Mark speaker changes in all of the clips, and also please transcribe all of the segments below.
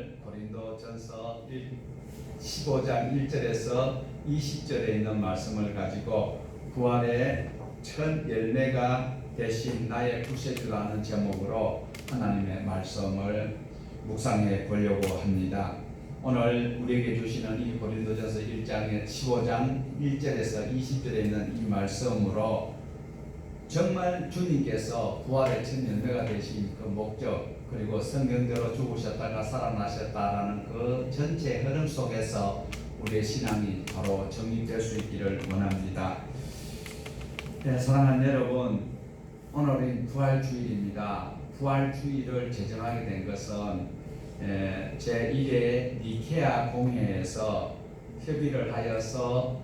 Speaker 1: 오늘 고린도전서 15장 1절에서 20절에 있는 말씀을 가지고 부활의 첫 열매가 대신 나의 구세주라는 제목으로 하나님의 말씀을 묵상해 보려고 합니다. 오늘 우리에게 주시는 이 고린도전서 1장의 15장 1절에서 20절에 있는 이 말씀으로 정말 주님께서 부활의 첫 열매가 되신 그 목적, 그리고 성경대로 죽으셨다가 살아나셨다라는 그 전체 흐름 속에서 우리의 신앙이 바로 정립될 수 있기를 원합니다. 네, 사랑하는 여러분, 오늘은 부활주일입니다. 부활주일을 제정하게 된 것은 제1회 니케아 공회에서 협의를 하여서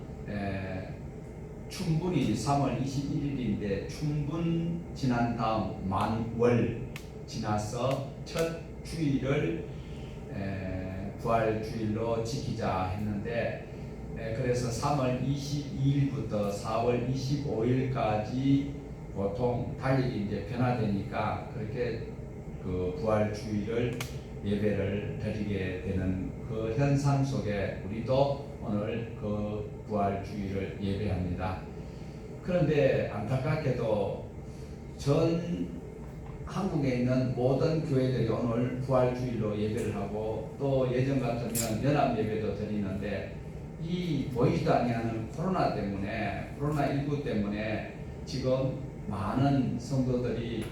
Speaker 1: 춘분이 3월 21일인데 춘분 지난 다음 만월 지나서 첫 주일을 부활주일로 지키자 했는데 그래서 3월 22일부터 4월 25일까지 보통 달력이 이제 변화되니까 그렇게 그 부활주일을 예배를 드리게 되는 그 현상 속에 우리도 오늘 그 부활주일을 예배합니다. 그런데 안타깝게도 전 한국에 있는 모든 교회들이 오늘 부활주일로 예배를 하고 또 예전 같으면 연합 예배도 드리는데 이 보이지도 아니하는 코로나19 때문에 지금 많은 성도들이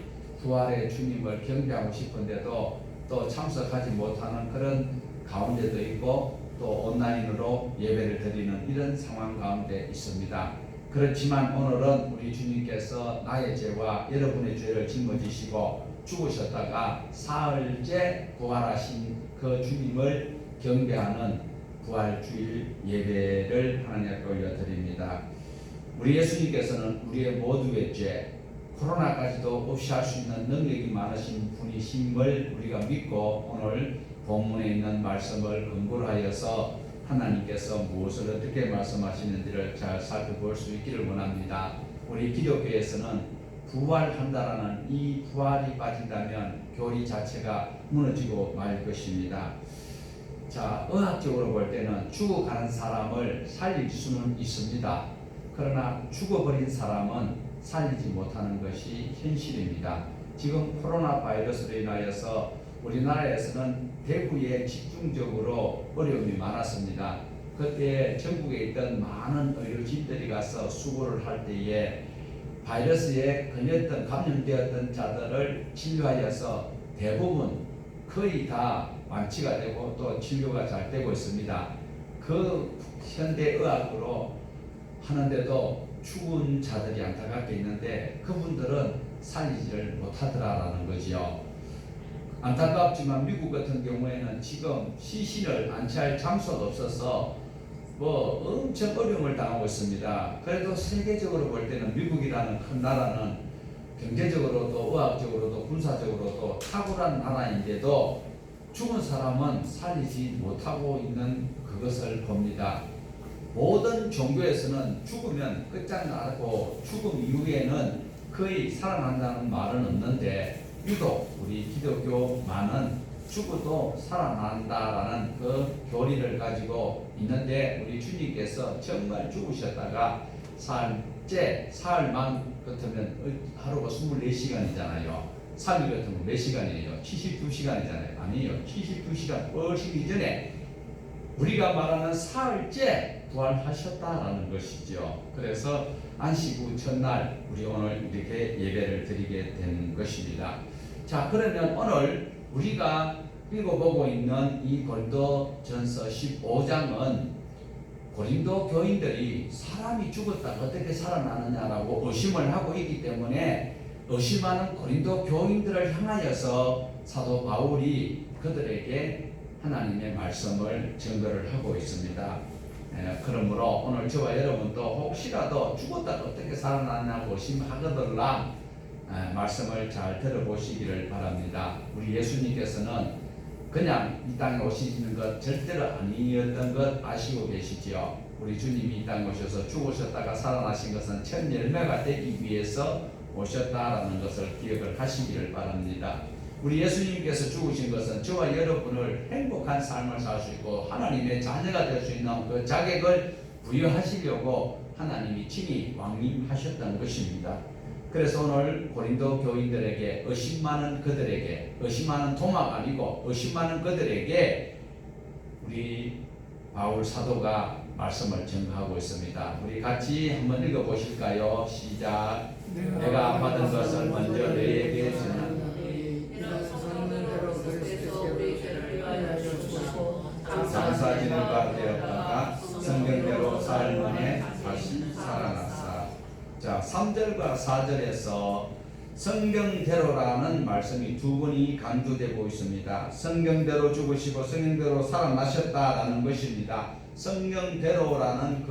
Speaker 1: 부활의 주님을 경배하고 싶은데도 또 참석하지 못하는 그런 가운데도 있고 또 온라인으로 예배를 드리는 이런 상황 가운데 있습니다. 그렇지만 오늘은 우리 주님께서 나의 죄와 여러분의 죄를 짊어지시고 죽으셨다가 사흘째 부활하신 그 주님을 경배하는 부활주일 예배를 하나님 앞에 올려드립니다. 우리 예수님께서는 우리의 모두의 죄, 코로나까지도 없이 할 수 있는 능력이 많으신 분이심을 우리가 믿고 오늘 본문에 있는 말씀을 근거로 하여서 하나님께서 무엇을 어떻게 말씀하시는지를 잘 살펴볼 수 있기를 원합니다. 우리 기독교에서는 부활한다라는 이 부활이 빠진다면 교리 자체가 무너지고 말 것입니다. 자, 의학적으로 볼 때는 죽어가는 사람을 살릴 수는 있습니다. 그러나 죽어버린 사람은 살리지 못하는 것이 현실입니다. 지금 코로나 바이러스로 인하여서 우리나라에서는 대구에 집중적으로 어려움이 많았습니다. 그때 전국에 있던 많은 의료진들이 가서 수고를 할 때에 바이러스에 걸렸던 감염되었던 자들을 진료하여서 대부분 거의 다 완치가 되고 또 진료가 잘 되고 있습니다. 그 현대의학으로 하는데도 죽은 자들이 안타깝게 있는데 그분들은 살리지를 못하더라라는 거지요. 안타깝지만 미국 같은 경우에는 지금 시신을 안치할 장소가 없어서 엄청 어려움을 당하고 있습니다. 그래도 세계적으로 볼 때는 미국이라는 큰 나라는 경제적으로도 의학적으로도 군사적으로도 탁월한 나라인데도 죽은 사람은 살리지 못하고 있는 그것을 봅니다. 모든 종교에서는 죽으면 끝장나고 죽음 이후에는 거의 살아난다는 말은 없는데 유독 우리 기독교만은 죽어도 살아난다라는 그 교리를 가지고 있는데 우리 주님께서 정말 죽으셨다가 사흘만 같으면 하루가 24시간이잖아요. 3일 같으면 몇 시간이에요? 72시간이잖아요. 아니에요. 72시간 훨씬 이전에 우리가 말하는 사흘째 부활하셨다라는 것이죠. 그래서 안식 후 첫날 우리 오늘 이렇게 예배를 드리게 된 것입니다. 자, 그러면 오늘 우리가 읽어보고 있는 이 고린도전서 15장은 고린도 교인들이 사람이 죽었다 어떻게 살아나느냐라고 의심을 하고 있기 때문에 의심하는 고린도 교인들을 향하여서 사도 바울이 그들에게 하나님의 말씀을 증거를 하고 있습니다. 그러므로 오늘 저와 여러분도 혹시라도 죽었다 어떻게 살아났냐고 의심하거들라 말씀을 잘 들어보시기를 바랍니다. 우리 예수님께서는 그냥 이 땅에 오시는 것 절대로 아니었던 것 아시고 계시지요. 우리 주님이 이 땅에 오셔서 죽으셨다가 살아나신 것은 첫 열매가 되기 위해서 오셨다라는 것을 기억을 하시기를 바랍니다. 우리 예수님께서 죽으신 것은 저와 여러분을 행복한 삶을 살 수 있고 하나님의 자녀가 될 수 있는 그 자격을 부여하시려고 하나님이 친히 왕림하셨던 것입니다. 그래서 오늘 고린도 교인들에게 의심많은 그들에게, 의심많은 도마가 아니고 의심많은 그들에게 우리 바울 사도가 말씀을 전하고 있습니다. 우리 같이 한번 읽어보실까요? 시작. 내가 받은 것을 먼저 너희에게 전하노니 장사지는 바 되었다가 성경대로 사흘 만에 다시 살아났사. 자, 3절과 4절에서 성경대로라는 말씀이 두 번이 강조되고 있습니다. 성경대로 죽으시고 성경대로 살아나셨다라는 것입니다. 성경대로라는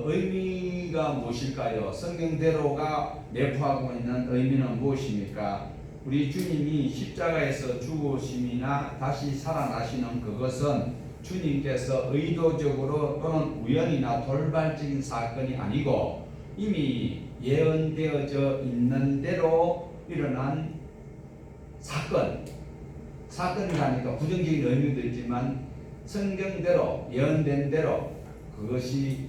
Speaker 1: 의미가 무엇일까요? 성경대로가 내포하고 있는 의미는 무엇입니까? 우리 주님이 십자가에서 죽으심이나 다시 살아나시는 그것은 주님께서 의도적으로 또는 우연이나 돌발적인 사건이 아니고 이미 예언되어져 있는 대로 일어난 사건이라니까 부정적인 의미도 있지만 성경대로 예언된 대로 그것이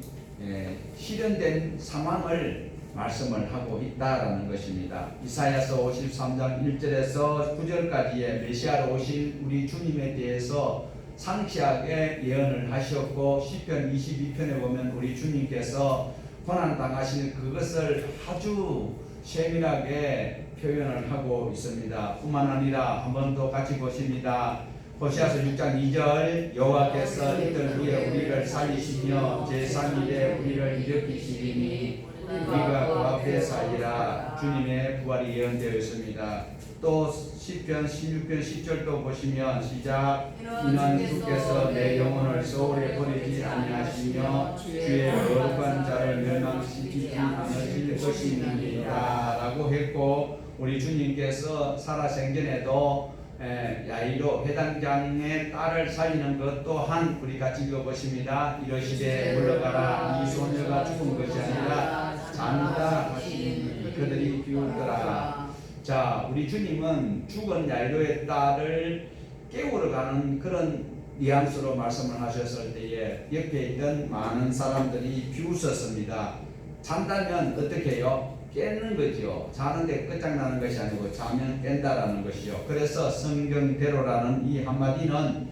Speaker 1: 실현된 상황을 말씀을 하고 있다라는 것입니다. 이사야서 53장 1절에서 9절까지의 메시아로 오신 우리 주님에 대해서 상세하게 예언을 하셨고 시편 22편에 보면 우리 주님께서 고난 당하실 그것을 아주 세밀하게 표현을 하고 있습니다. 뿐만 아니라 한 번 더 같이 보십니다. 호시아서 6장 2절 여호와께서 이들 위에 우리를 살리시며 제3일에 우리를 일으키시리니 우리가 그 앞에 살리라. 주님의 부활이 예언되어 있습니다. 또 시편 16편 10절도 보시면 시작. 이는 주께서 내 영혼을 소홀히 버리지 아니하시며 주의 거룩한 자를 멸망시키지 않으실 것입니다 라고 했고 우리 주님께서 살아생전에도 야이로 회당장의 딸을 살리는 것 또한 우리 같이 읽어보십니다. 이러시되 물러가라. 이 소녀가 죽은 것이 아니라 잔다 하시니 그들이 비웃더라. 자, 우리 주님은 죽은 야이로의 딸을 깨우러 가는 그런 뉘앙스로 말씀을 하셨을 때에 옆에 있던 많은 사람들이 비웃었습니다. 잔다면 어떻게 해요? 깨는 거죠. 자는데 끝장나는 것이 아니고 자면 깬다라는 것이요. 그래서 성경대로라는 이 한마디는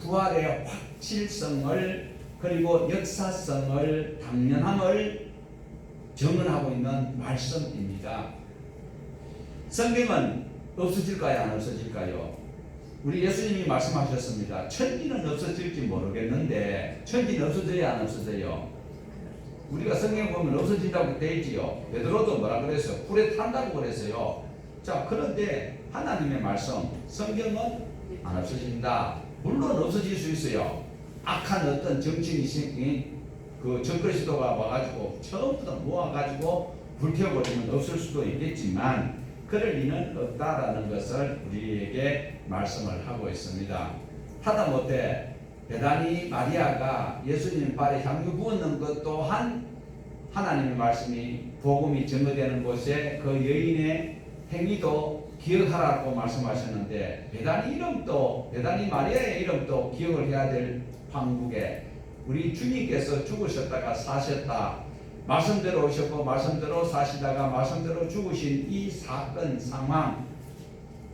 Speaker 1: 부활의 확실성을 그리고 역사성을 당연함을 증언하고 있는 말씀입니다. 성경은 없어질까요? 안 없어질까요? 우리 예수님이 말씀하셨습니다. 천지는 없어질지 모르겠는데 천지는 없어져야 안 없어져요? 우리가 성경 보면 없어진다고 되어 있지요. 베드로도 뭐라 그랬어요? 불에 탄다고 그랬어요. 자, 그런데 하나님의 말씀, 성경은 안 없어진다. 물론 없어질 수 있어요. 악한 어떤 정치인이 그 정그리스도가 와가지고 처음부터 모아가지고 불태워버리면 없을 수도 있겠지만 그럴 리는 없다라는 것을 우리에게 말씀을 하고 있습니다. 하다못해 베다니 마리아가 예수님 발에 향유 부었는 것 또한 하나님의 말씀이 복음이 증거되는 곳에 그 여인의 행위도 기억하라고 말씀하셨는데 베다니 마리아의 이름도 기억을 해야 될 판국에 우리 주님께서 죽으셨다가 사셨다. 말씀대로 오셨고 말씀대로 사시다가 말씀대로 죽으신 이 사건 상황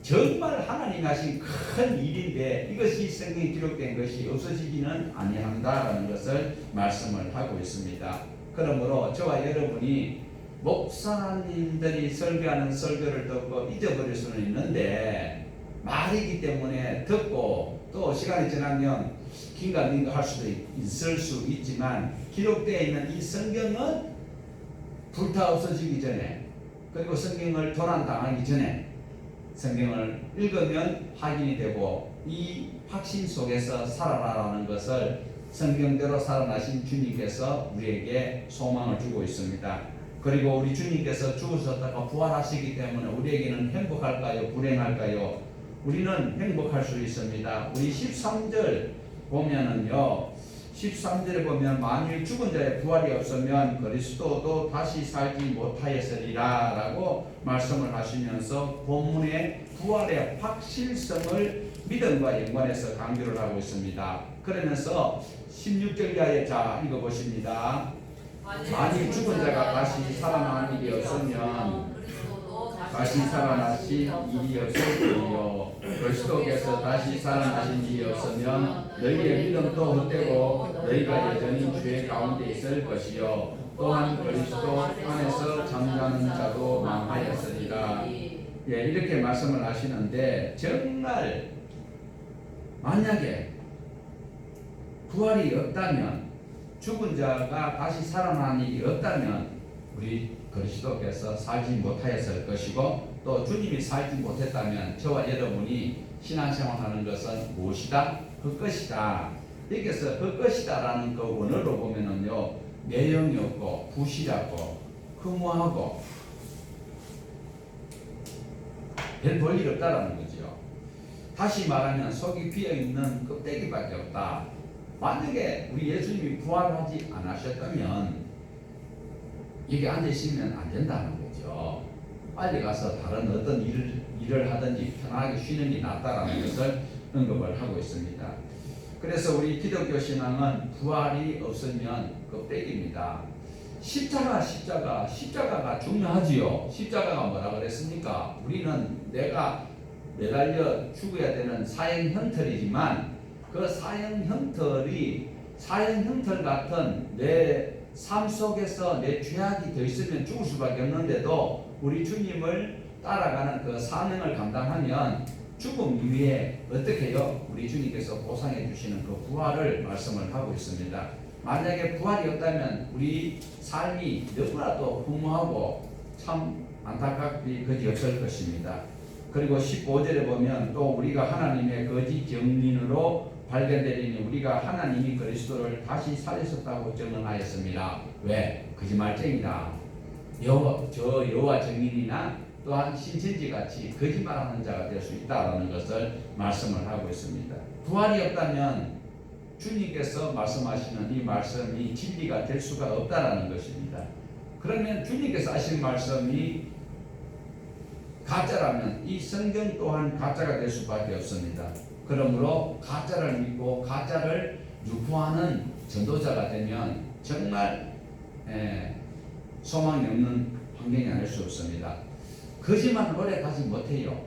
Speaker 1: 정말 하나님이 하신 큰 일인데 이것이 성경에 기록된 것이 없어지기는 아니한다라는 것을 말씀을 하고 있습니다. 그러므로 저와 여러분이 목사님들이 설교하는 설교를 듣고 잊어버릴 수는 있는데 말이기 때문에 듣고 또 시간이 지나면 긴가민가 할 수도 있을 수 있지만 기록되어 있는 이 성경은 불타 없어지기 전에 그리고 성경을 도난당하기 전에 성경을 읽으면 확인이 되고 이 확신 속에서 살아나라는 것을 성경대로 살아나신 주님께서 우리에게 소망을 주고 있습니다. 그리고 우리 주님께서 죽으셨다가 부활하시기 때문에 우리에게는 행복할까요? 불행할까요? 우리는 행복할 수 있습니다. 우리 13절 보면은요. 13절에 보면 만일 죽은 자의 부활이 없으면 그리스도도 다시 살지 못하였으리라 라고 말씀을 하시면서 본문의 부활의 확실성을 믿음과 연관해서 강조를 하고 있습니다. 그러면서 16절 이하에 자 읽어보십니다. 만일 죽은 자가 다시 살아난 일이 없으면 다시 살아나신 일이 없을 거요. 그리스도께서 다시 살아나신 일이 없으면 너희의 믿음도 헛되고 너희가 여전히 죄 가운데 있을 것이요. 또한 그리스도 안에서 잠자는 자도 망하였으리라. 예, 이렇게 말씀을 하시는데 정말 만약에 부활이 없다면, 죽은 자가 다시 살아난 일이 없다면 우리 그리스도께서 살지 못하였을 것이고, 또 주님이 살지 못했다면 저와 여러분이 신앙생활하는 것은 무엇이다? 헛것이다. 여기서 헛것이다 라는 그 원어로 보면은요, 내용이 없고 부실하고 허무하고 별 볼일 없다라는 거죠. 다시 말하면 속이 비어있는 껍데기밖에 없다. 만약에 우리 예수님이 부활하지 않으셨다면 여기 앉으시면 안 된다는 거죠. 빨리 가서 다른 어떤 일을 하든지 편하게 쉬는 게 낫다라는 것을 언급을 하고 있습니다. 그래서 우리 기독교 신앙은 부활이 없으면 껍데기입니다. 십자가가 중요하지요. 십자가가 뭐라 그랬습니까? 우리는 내가 매달려 죽어야 되는 사형 형틀이지만 그 사형 형틀 같은 내 삶 속에서 내 죄악이 더 있으면 죽을 수밖에 없는데도 우리 주님을 따라가는 그 사명을 감당하면 죽음 이후에 어떻게 해요? 우리 주님께서 보상해 주시는 그 부활을 말씀을 하고 있습니다. 만약에 부활이 없다면 우리 삶이 너무나도 허무하고 참 안타깝게 그지 없을 것입니다. 그리고 15절에 보면 또 우리가 하나님의 거짓 경륜으로 발견되리니 우리가 하나님이 그리스도를 다시 살리셨다고 증언하였습니다. 왜? 거짓말쟁이다. 여호와 증인이나 또한 신천지 같이 거짓말하는 자가 될 수 있다라는 것을 말씀을 하고 있습니다. 부활이 없다면 주님께서 말씀하시는 이 말씀이 진리가 될 수가 없다라는 것입니다. 그러면 주님께서 하신 말씀이 가짜라면 이 성경 또한 가짜가 될 수밖에 없습니다. 그러므로 가짜를 믿고 가짜를 유포하는 전도자가 되면 정말 소망이 없는 환경이 아닐 수 없습니다. 거짓말을 오래 가지 못해요.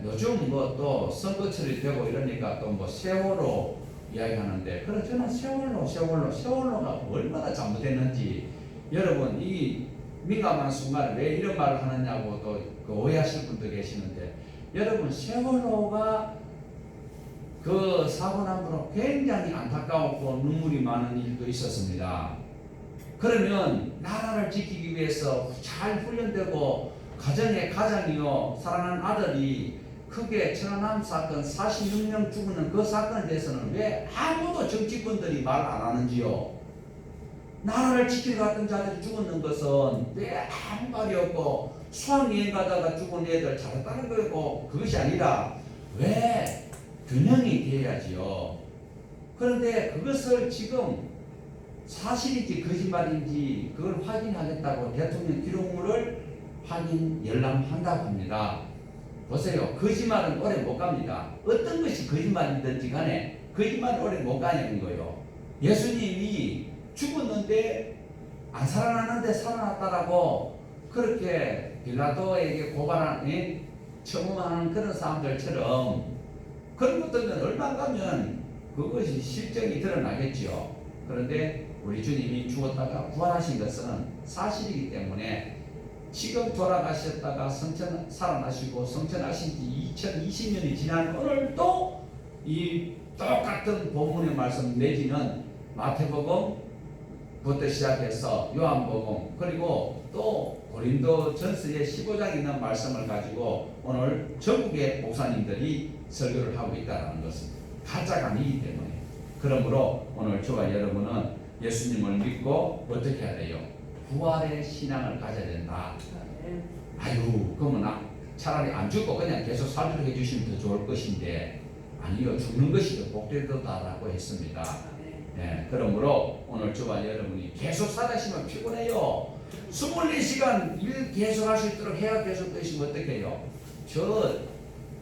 Speaker 1: 요즘 뭐 또 선거철이 되고 이러니까 또 뭐 세월호 이야기하는데, 그래 저는 세월호가 얼마나 잘못했는지 여러분 이 민감한 순간에 왜 이런 말을 하느냐고 또 그 오해하실 분도 계시는데, 여러분 세월호가 그 사고 난 후로 굉장히 안타까웠고 눈물이 많은 일도 있었습니다. 그러면 나라를 지키기 위해서 잘 훈련되고 가장이요 사랑하는 아들이 크게 천안함 사건 46명 죽는 그 사건에 대해서는 왜 아무도 정치권들이 말 안 하는지요? 나라를 지키러 갔던 자들이 죽었는 것은 왜 아무 말이 없고, 수학여행 가다가 죽은 애들 잘했다는 거고, 그것이 아니라 왜 균형이 돼야지요. 그런데 그것을 지금 사실인지 거짓말인지 그걸 확인하겠다고 대통령 기록물을 열람한다고 합니다. 보세요. 거짓말은 오래 못 갑니다. 어떤 것이 거짓말이든지 간에 거짓말은 오래 못 가냐는 거예요. 예수님이 죽었는데 안 살아났는데 살아났다라고 그렇게 빌라도에게 청음하는 그런 사람들처럼 그런 것들은 얼마 가면 그것이 실정이 드러나겠죠. 그런데 우리 주님이 죽었다가 부활하신 것은 사실이기 때문에 지금 돌아가셨다가 살아나시고 성천하신 지 2020년이 지난 오늘도 이 똑같은 본문의 말씀 내지는 마태복음부터 시작해서 요한복음 그리고 또 고린도 전서의 15장에 있는 말씀을 가지고 오늘 전국의 목사님들이 설교를 하고 있다는 것은 가짜가 아니기 때문에, 그러므로 오늘 저와 여러분은 예수님을 믿고 어떻게 해야 돼요? 부활의 신앙을 가져야 된다. 아유, 그러면 차라리 안 죽고 그냥 계속 살도록 해주시면 더 좋을 것인데, 아니요, 죽는 것이 더 복되도다라고 했습니다. 네, 그러므로 오늘 저와 여러분이 계속 살아시면 피곤해요. 24시간 일 계속 할 수 있도록 해야 계속 되시면 어떻게 해요? 저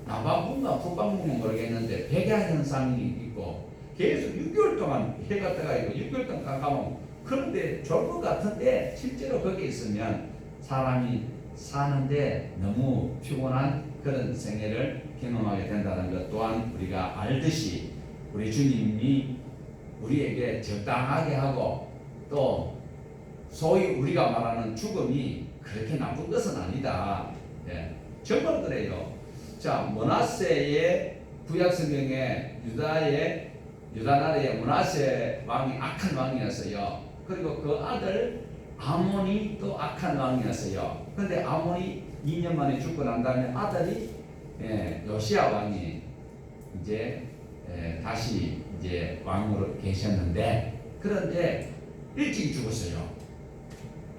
Speaker 1: 남반분과 북반분은 모르겠는데 백야 현상이 있고 계속 6개월 동안 해가 떠가 있고 6개월 동안 깜깜하고 그런데 좋을 것 같은데 실제로 거기 있으면 사람이 사는데 너무 피곤한 그런 생애를 경험하게 된다는 것 또한 우리가 알듯이 우리 주님이 우리에게 적당하게 하고 또 소위 우리가 말하는 죽음이 그렇게 나쁜 것은 아니다. 예, 정말 그래요. 자, 므낫세의 구약 성경에 유다 나라의 므낫세 왕이 악한 왕이었어요. 그리고 그 아들 아몬이 또 악한 왕이었어요. 그런데 아몬이 2년 만에 죽고 난 다음에 아들이 요시야 왕이 이제 다시 이제 왕으로 계셨는데 그런데 일찍 죽었어요.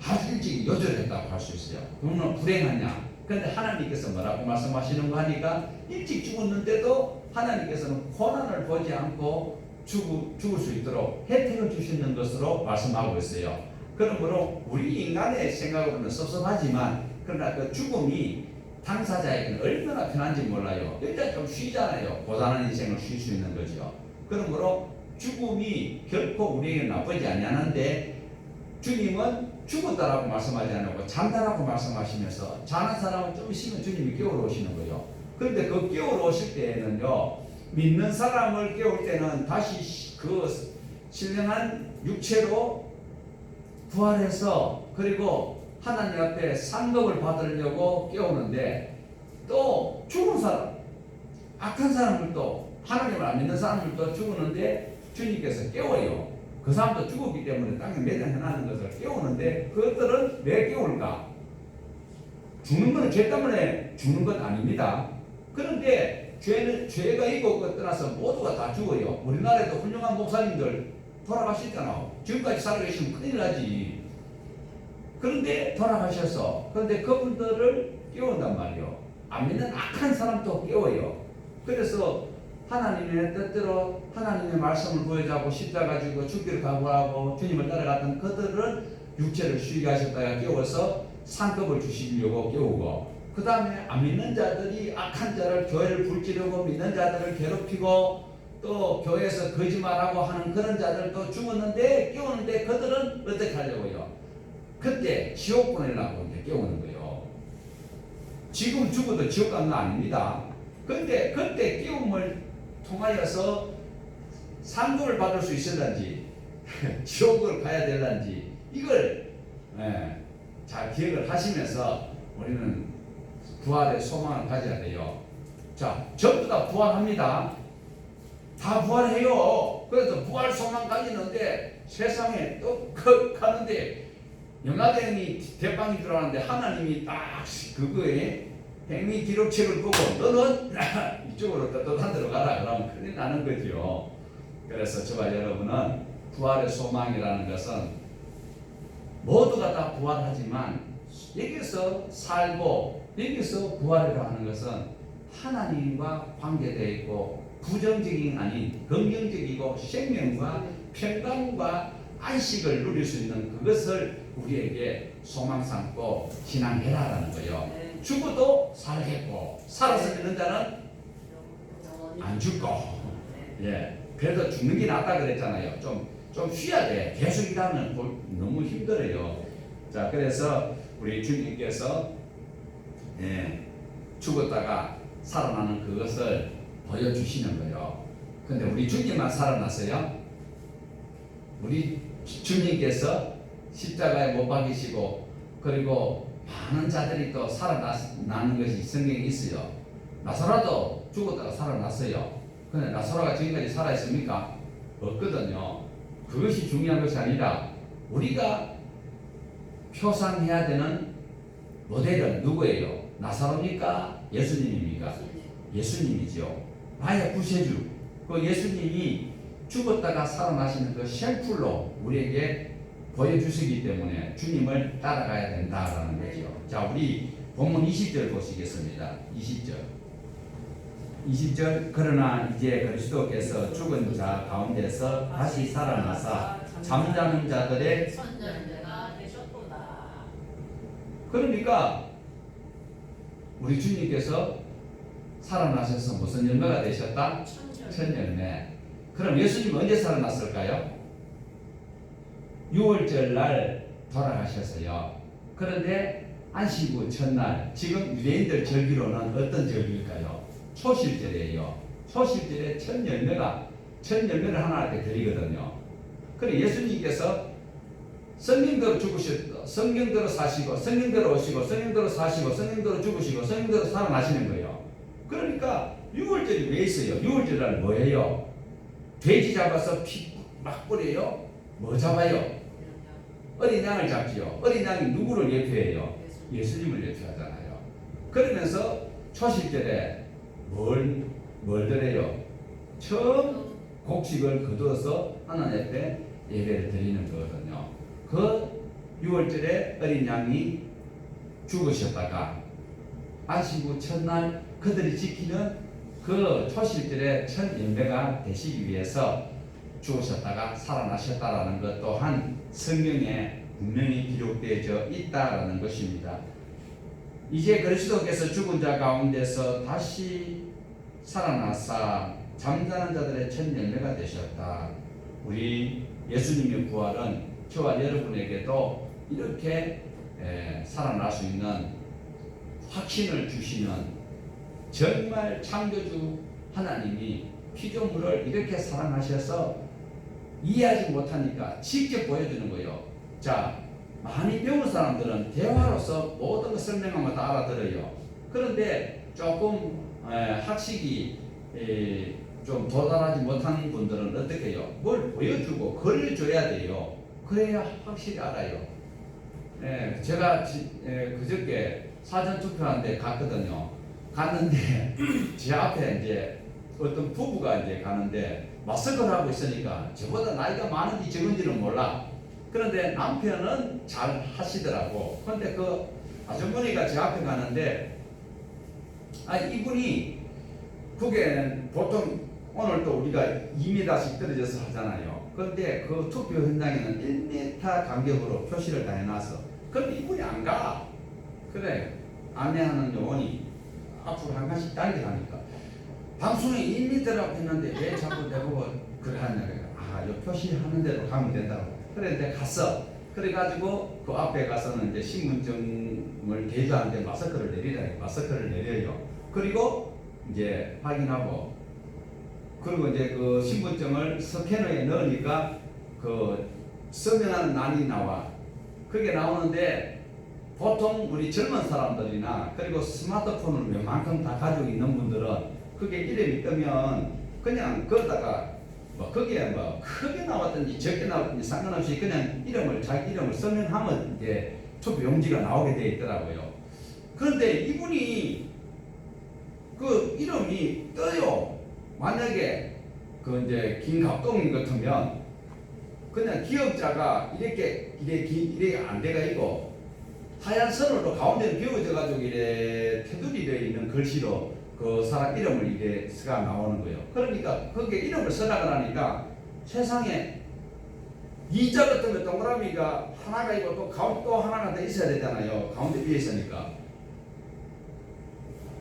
Speaker 1: 아주 일찍 요절했다고 할 수 있어요. 그러면 불행하냐? 그런데 하나님께서 뭐라고 말씀하시는 거 하니까 일찍 죽었는데도 하나님께서는 고난을 보지 않고 죽을 수 있도록 혜택을 주시는 것으로 말씀하고 있어요. 그러므로 우리 인간의 생각으로는 섭섭하지만 그러나 그 죽음이 당사자에게는 얼마나 편한지 몰라요. 일단 좀 쉬잖아요. 고단한 인생을 쉴 수 있는 거죠. 그러므로 죽음이 결코 우리에게 나쁘지 않냐는데 주님은 죽었다라고 말씀하지 않고 잔다라고 말씀하시면서 자는 사람은 좀 있으면 주님이 깨우러 오시는 거예요. 그런데 그 깨우러 오실 때에는요, 믿는 사람을 깨울 때는 다시 그 신령한 육체로 부활해서 그리고 하나님 앞에 상급을 받으려고 깨우는데 또 죽은 사람, 악한 사람들도 하나님을 안 믿는 사람들도 죽었는데 주님께서 깨워요. 그 사람도 죽었기 때문에 땅에 매장해놨는 것을 깨우는데 그것들은 왜 깨울까? 죽는 것은 죄 때문에 죽는 건 아닙니다. 그런데 죄가 있고 그것 떠나서 모두가 다 죽어요. 우리나라에도 훌륭한 목사님들 돌아가셨잖아. 지금까지 살아계시면 큰일 나지. 그런데 돌아가셔서 그런데 그분들을 깨운단 말이요. 안 믿는 악한 사람도 깨워요. 그래서 하나님의 뜻대로 하나님의 말씀을 보여주고 십자가 지고 죽기를 각오하고 주님을 따라갔던 그들은 육체를 쉬게 하셨다가 깨워서 상급을 주시려고 깨우고 그 다음에 안 믿는 자들이 악한 자를 교회를 불지르고 믿는 자들을 괴롭히고 또 교회에서 거짓말하고 하는 그런 자들도 죽었는데 깨우는데 그들은 어떻게 하려고요? 그때 지옥 보내려고 이제 깨우는 거예요. 지금 죽어도 지옥 가는 거 아닙니다. 그런데 그때 깨움을 통하여서 상급을 받을 수 있을런지 지옥을 가야 될런지 이걸 잘 기억을 하시면서 우리는 부활의 소망을 가져야 돼요. 자, 전부 다 부활합니다. 다 부활해요. 그래서 부활 소망 가지는데 세상에 또 가는데 영화대행이 대빵이 들어가는데 하나님이 딱 그거에 행위 기록책을 보고 너는 이쪽으로 떳떳한 데로 가라 그러면 큰일 나는 거죠. 그래서 저와 여러분은 부활의 소망이라는 것은 모두가 다 부활하지만 여기서 살고 여기서 부활이라고 하는 것은 하나님과 관계되어 있고 부정적인 아닌 긍정적이고 생명과 평강과 안식을 누릴 수 있는 그것을 우리에게 소망 삼고 신앙해라라는 거예요. 죽어도 살겠고 살아서 믿는 자는 안 죽고 그래도 죽는 게 낫다 그랬잖아요. 좀 쉬어야 돼. 계속 일하면 너무 힘들어요. 자, 그래서 우리 주님께서 죽었다가 살아나는 그것을 보여주시는 거예요. 근데 우리 주님만 살아났어요? 우리 주님께서 십자가에 못 박히시고 그리고 많은 자들이 또 살아나는 것이 성경에 있어요. 나사로도 죽었다가 살아났어요. 근데 나사로가 지금까지 살아있습니까? 없거든요. 그것이 중요한 것이 아니라 우리가 표상해야 되는 모델은 누구예요? 나사로입니까? 예수님입니까? 예수님이죠. 나의 구세주. 그 예수님이 죽었다가 살아나시는 그 샘플로 우리에게 보여주시기 때문에 주님을 따라가야 된다라는 거죠. 자, 우리 본문 20절 보시겠습니다. 20절 그러나 이제 그리스도께서 죽은 자 가운데서 다시 살아나사 잠자는 자들의
Speaker 2: 선전자가 되셨도다.
Speaker 1: 그러니까 우리 주님께서 살아나셔서 무슨 열매가 되셨다? 첫 열매. 그럼 예수님 언제 살아났을까요? 6월절 날 돌아가셨어요. 그런데 안식구 첫날, 지금 유대인들 절기로는 어떤 절기일까요? 초실절이에요. 초실절에 첫 열매를 하나님께 드리거든요. 그래 예수님께서 성경대로 죽으셨고, 성경대로 사시고, 성경대로 오시고, 성경대로 사시고, 성경대로 죽으시고, 성경대로 살아나시는 거예요. 그러니까 6월절이 왜 있어요? 6월절 날 뭐예요? 돼지 잡아서 피 막 뿌려요? 뭐 잡아요? 어린 양을 잡지요. 어린 양이 누구를 예표해요? 예수님을 예표하잖아요. 그러면서 초실절에 뭘 드려요? 처음 곡식을 거두어서 하나님 앞에 예배를 드리는 거거든요. 그 6월절에 어린 양이 죽으셨다가 안식구 첫날 그들이 지키는 그 초실절의 첫 열매가 되시기 위해서 죽으셨다가 살아나셨다라는 것 또한 성경에 분명히 기록되어 있다라는 것입니다. 이제 그리스도께서 죽은 자 가운데서 다시 살아나사 잠자는 자들의 첫 열매가 되셨다. 우리 예수님의 부활은 저와 여러분에게도 이렇게 살아날 수 있는 확신을 주시는, 정말 창조주 하나님이 피조물을 이렇게 사랑하셔서 이해하지 못하니까 직접 보여주는 거예요. 자, 많이 배운 사람들은 대화로서 모든 걸 설명하면 다 알아들어요. 그런데 조금 학식이 좀 도달하지 못한 분들은 어떻게 해요? 뭘 보여주고 거리줘야 돼요. 그래야 확실히 알아요. 제가 그저께 사전투표하는데 갔거든요. 갔는데 제 앞에 이제 어떤 부부가 이제 가는데 마스크를 하고 있으니까 저보다 나이가 많은지 적은지는 몰라. 그런데 남편은 잘 하시더라고. 그런데 그 아주머니가 제 앞에 가는데 이분이 그게 보통 오늘 또 우리가 2m씩 떨어져서 하잖아요. 그런데 그 투표 현장에는 1m 간격으로 표시를 다 해놨어. 그런데 이분이 안 가. 그래, 안내하는 요원이 앞으로 한 칸씩 당겨가니까 방송에 1m라고 했는데 왜 자꾸 내보고 그래 하냐. 요 표시하는 대로 가면 된다고. 그래 이제 갔어. 그래가지고 그 앞에 가서는 이제 신분증을 대조하는데 마스크를 내리라. 마스크를 내려요. 그리고 이제 확인하고, 그리고 이제 그 신분증을 스캐너에 넣으니까 그 서명하는 난이 나와. 그게 나오는데 보통 우리 젊은 사람들이나 그리고 스마트폰을 웬만큼 다 가지고 있는 분들은 그게 이름이 뜨면 그냥 거기다가 뭐 거기에 뭐 크게 나왔든지 적게 나왔든지 상관없이 그냥 자기 이름을 서명하면 이제 투표 용지가 나오게 되어 있더라고요. 그런데 이분이 그 이름이 떠요. 만약에 그 이제 김갑동 같으면 그냥 기억자가 이렇게 안 돼가 있고 하얀 선으로 가운데는 비워져 가지고 이래 테두리 되어 있는 글씨로 그 사람 이름을 이래 쓰가 나오는 거예요. 그러니까 거기에 이름을 쓰라고 하니까 세상에 이자 같은 거 동그라미가 하나가 있고 또 가운데 또 하나가 더 있어야 되잖아요. 가운데 비어 있으니까.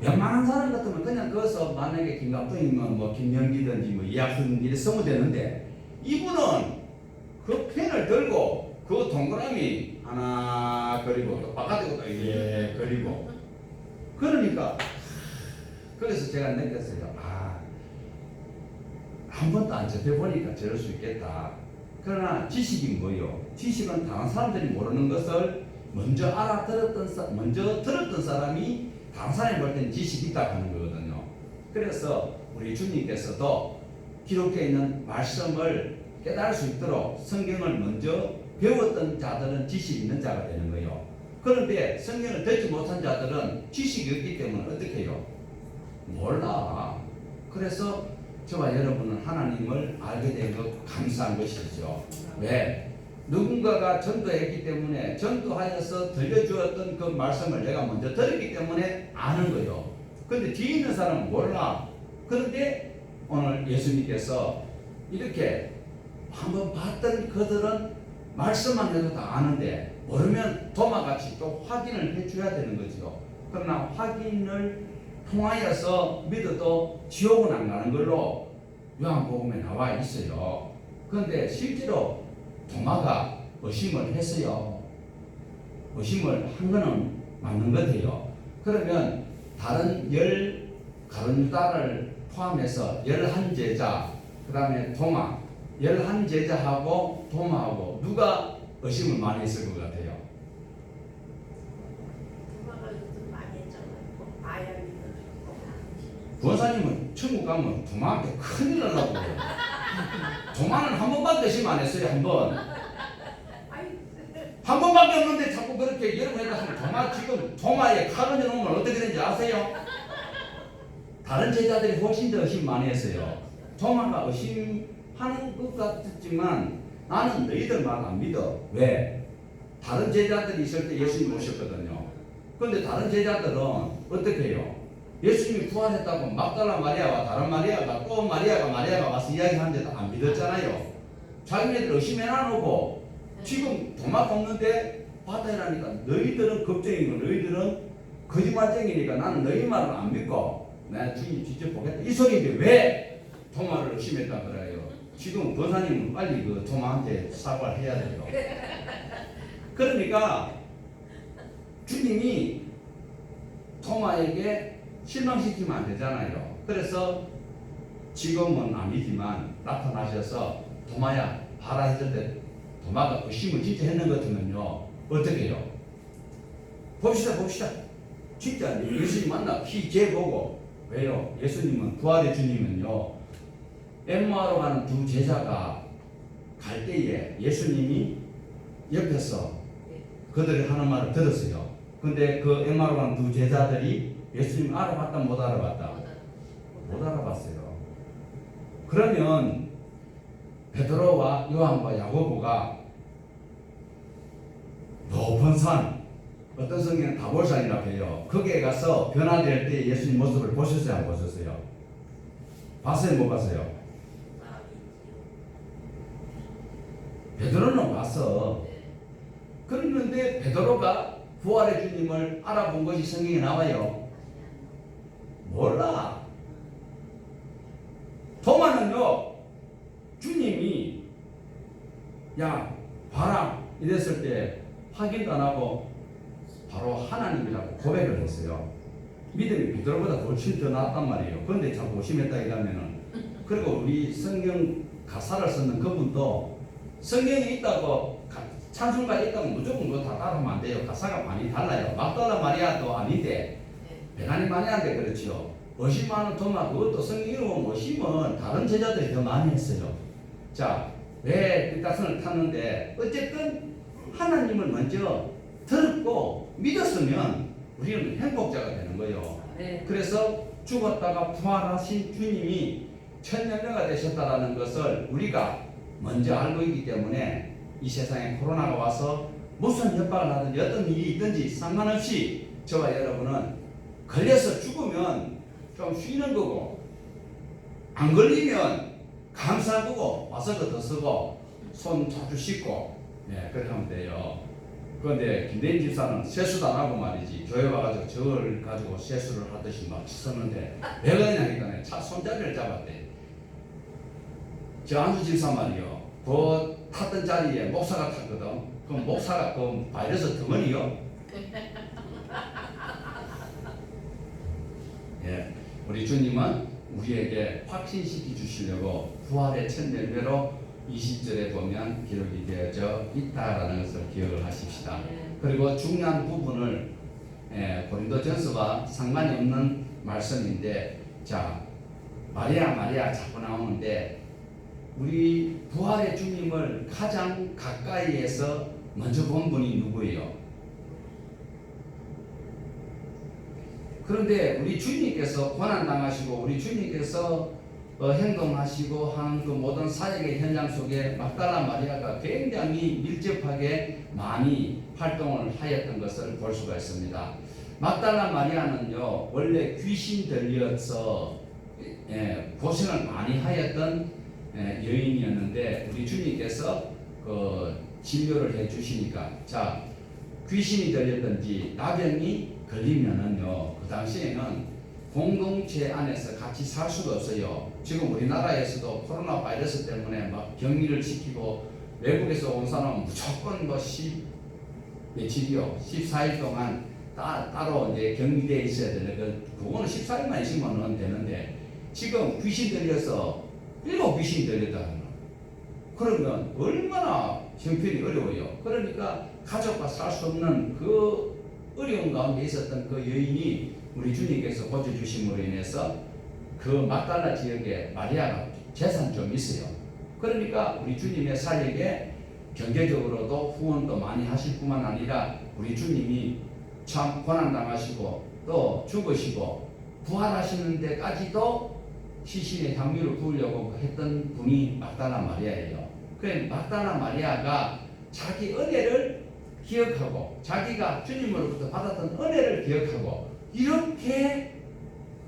Speaker 1: 웬만한 사람 같으면 그냥 거기서 만약에 김갑동이면 뭐 김영기든지 뭐 이학순 이래 쓰면 되는데, 이분은 그 펜을 들고 그 동그라미 하나 그리고 또 바깥에 것도 그리고 그러니까 그래서 제가 느꼈어요. 한 번도 안 접해보니까 저럴 수 있겠다. 그러나 지식이 뭐요? 지식은 다른 사람들이 모르는 것을 먼저 들었던 사람이 다른 사람이 볼 때는 지식이 있다고 하는 거거든요. 그래서 우리 주님께서도 기록되어 있는 말씀을 깨달을 수 있도록 성경을 먼저 배웠던 자들은 지식이 있는 자가 되는 거예요. 그런데 성경을 듣지 못한 자들은 지식이 없기 때문에 어떻게 해요? 몰라. 그래서 저와 여러분은 하나님을 알게 된 것 감사한 것이죠. 왜? 누군가가 전도했기 때문에, 전도하여서 들려주었던 그 말씀을 내가 먼저 들었기 때문에 아는 거예요. 그런데 뒤에 있는 사람은 몰라. 그런데 오늘 예수님께서 이렇게 한번 봤던 그들은 말씀만 해도 다 아는데, 모르면 도마같이 또 확인을 해줘야 되는 거죠. 그러나 확인을 통하여서 믿어도 지옥은 안 가는 걸로 요한복음에 나와 있어요. 그런데 실제로 도마가 의심을 했어요. 의심을 한 거는 맞는 것 같아요. 그러면 다른 가룟 유다를 포함해서 11제자, 그 다음에 도마, 11제자하고 도마하고 누가 의심을 많이 했을 것 같아요?
Speaker 2: 도마가 요즘 많이 했잖아요. 아야리도
Speaker 1: 권사님은 천국 가면 도마한테 큰일 날라고 그래요. 도마는 한 번밖에 의심 안 했어요. 한 번밖에 없는데 자꾸 그렇게 여러분에다 하면 지금 도마에 칼을 넣으면 어떻게 되는지 아세요? 다른 제자들이 훨씬 더 의심 많이 했어요. 도마가 의심하는 것 같았지만 나는 너희들 말 안 믿어. 왜? 다른 제자들이 있을 때 예수님 오셨거든요. 그런데 다른 제자들은 어떻게 해요? 예수님이 부활했다고 막달라 마리아와 다른 마리아가 또 마리아가 와서 이야기하는데도 안 믿었잖아요. 자기네들 의심해놔놓고 지금 도마 꼽는데 받아라니까 너희들은 걱정이고 너희들은 거짓말쟁이니까 나는 너희 말을 안 믿고 내가 주님 직접 보겠다. 이 소리인데 왜 도마를 의심했다 그래요? 지금 권사님은 빨리 그 도마한테 사과를 해야 돼요. 그러니까 주님이 도마에게 실망시키면 안 되잖아요. 그래서 지금은 아니지만 나타나셔서 도마야 봐라 했을 때 도마가 의심을 진짜 했는 것 같으면요 어떻게 해요? 봅시다. 진짜 예수님 만나 피 보고 왜요? 예수님은 부활의 주님은요 엠마오로 가는 두 제자가 갈 때에 예수님이 옆에서 그들이 하는 말을 들었어요. 근데 그 엠마오로 가는 두 제자들이 예수님 알아봤다 못 알아봤다? 못 알아봤어요. 그러면 베드로와 요한과 야고보가 높은 산, 어떤 성경은 다볼산이라고 해요. 거기에 가서 변화될 때 예수님 모습을 보셨어요? 안 보셨어요? 봤어요? 못 봤어요? 베드로는 봤어. 그런데 베드로가 부활의 주님을 알아본 것이 성경에 나와요? 몰라. 도마는요 주님이 야 봐라 이랬을 때 확인도 안 하고 바로 하나님이라고 고백을 했어요. 믿음이 베드로보다 훨씬 더 낫단 말이에요. 그런데 자꾸 의심했다 이러면은 그리고 우리 성경 가사를 쓰는 그분도 성경에 있다고 찬송가에 있다면 무조건 그거 다 따르면 안 돼요. 가사가 많이 달라요. 막달라 마리아도 아닌데 베나니 마리아인데 그렇죠. 의심하는 도마 그것도 성경에 보면 의심은 다른 제자들이 더 많이 했어요. 자, 왜 삐딱선을 탔는데 어쨌든 하나님을 먼저 들었고 믿었으면 우리는 행복자가 되는 거예요.
Speaker 2: 네.
Speaker 1: 그래서 죽었다가 부활하신 주님이 천년녀가 되셨다라는 것을 우리가 먼저 알고 있기 때문에 이 세상에 코로나가 와서 무슨 협박을 하든지 어떤 일이 있든지 상관없이 저와 여러분은 걸려서 죽으면 좀 쉬는 거고 안 걸리면 감사하고 마스크 더 쓰고 손 자주 씻고 그렇게 하면 돼요. 그런데 김대인 집사는 세수도 안 하고 말이지 교회 와가지고 저걸 가지고 세수를 하듯이 막 썼는데 왜 그러냐니까 차 손잡이를 잡았대. 저 안수 집사 말이요. 그 탔던 자리에 목사가 탔거든. 그럼 목사가 그 바이러스 덩어리요. 우리 주님은 우리에게 확신시켜 주시려고 부활의 첫 열매로 20절에 보면 기록이 되어져 있다라는 것을 기억을 하십시다. 그리고 중요한 부분을 고린도전서와 상관이 없는 말씀인데 자 마리아 자꾸 나오는데 우리 부활의 주님을 가장 가까이에서 먼저 본 분이 누구예요? 그런데 우리 주님께서 고난당하시고 우리 주님께서 행동하시고 한 그 모든 사역의 현장 속에 막달라 마리아가 굉장히 밀접하게 많이 활동을 하였던 것을 볼 수가 있습니다. 막달라 마리아는요 원래 귀신 들려서 고생을 많이 하였던 여인이었는데 우리 주님께서 그 진료를 해주시니까 자 귀신이 들렸든지 나병이 걸리면은요 그 당시에는 공동체 안에서 같이 살 수가 없어요. 지금 우리나라에서도 코로나 바이러스 때문에 막 격리를 시키고 외국에서 온 사람은 무조건 뭐 며칠이요? 14일 동안 따로 이제 격리되어 있어야 되는 그거는 14일만 있으면 되는데 지금 귀신 들려서 7 귀신이 들렸다. 그러면 얼마나 형편이 어려워요. 그러니까 가족과 살 수 없는 그 어려운 가운데 있었던 그 여인이 우리 주님께서 고쳐주심으로 인해서 그 막달라 지역에 마리아가 재산 좀 있어요. 그러니까 우리 주님의 사역에 경제적으로도 후원도 많이 하실 뿐만 아니라 우리 주님이 참 고난당하시고 또 죽으시고 부활하시는 데까지도 시신의 향유를 부으려고 했던 분이 막달라 마리아예요. 그 막달라 마리아가 자기 은혜를 기억하고 자기가 주님으로부터 받았던 은혜를 기억하고 이렇게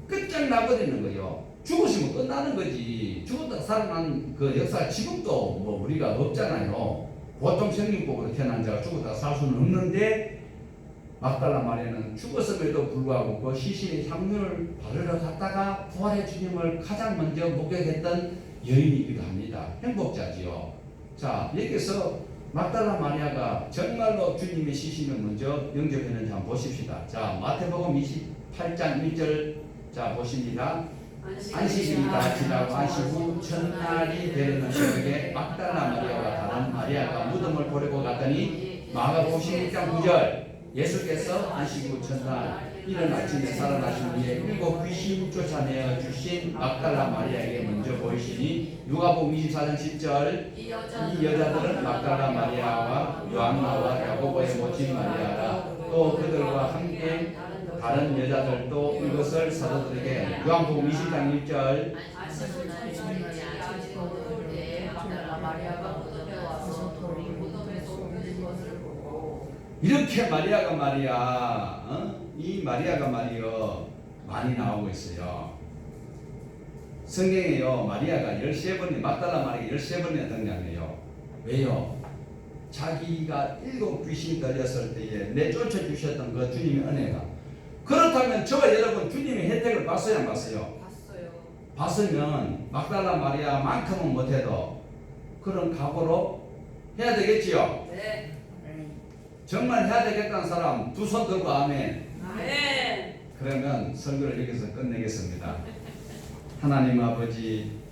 Speaker 1: 끝장나버리는 거예요. 죽으시면 끝나는 거지. 죽었다 살아난 그 역사 지금도 뭐 우리가 없잖아요. 보통 생명법으로 태어난 자가 죽었다 살 수는 없는데 막달라 마리아는 죽었음에도 불구하고 그 시신의 향유를 바르러 갔다가 부활의 주님을 가장 먼저 목격했던 여인이기도 합니다. 행복자지요. 자, 여기서 막달라 마리아가 정말로 주님의 시신을 먼저 영접했는지 한번 보십시다. 자, 마태복음 28장 1절 자 보십니다. 안식일이다 지나고 안식 후 첫날이 되는 새벽에 막달라 마리아와 다른 마리아가 무덤을 보려고 갔더니 마가복음 16장 9절 예수께서 안식 후 첫날 이른 아침에 살아나신 후에 7 귀신 쫓아내어 주신 막달라 마리아에게 먼저 보이시니 누가복음 24장 10절 이 여자들은 막달라 마리아와 요한나와 야고보의 모친 마리아라 또 그들과 함께 다른 여자들도 이것을 사도들에게 요한복음 20장 1절 이렇게 마리아가 말이야 이 마리아가 말이요 많이 나오고 있어요. 성경에요 마리아가 13번이 막달라 마리아가 13번이나 등장해요. 왜요? 자기가 7 귀신이 들렸을 때에 내쫓아 주셨던 그 주님의 은혜가 그렇다면 저와 여러분 주님의 혜택을 봤어요 안 봤어요?
Speaker 2: 봤어요.
Speaker 1: 봤으면 막달라 마리아만큼은 못해도 그런 각오로 해야 되겠지요?
Speaker 2: 네.
Speaker 1: 정말 해야 되겠다는 사람 두 손 들고 아멘.
Speaker 2: 아멘.
Speaker 1: 그러면 설교를 여기서 끝내겠습니다. 하나님 아버지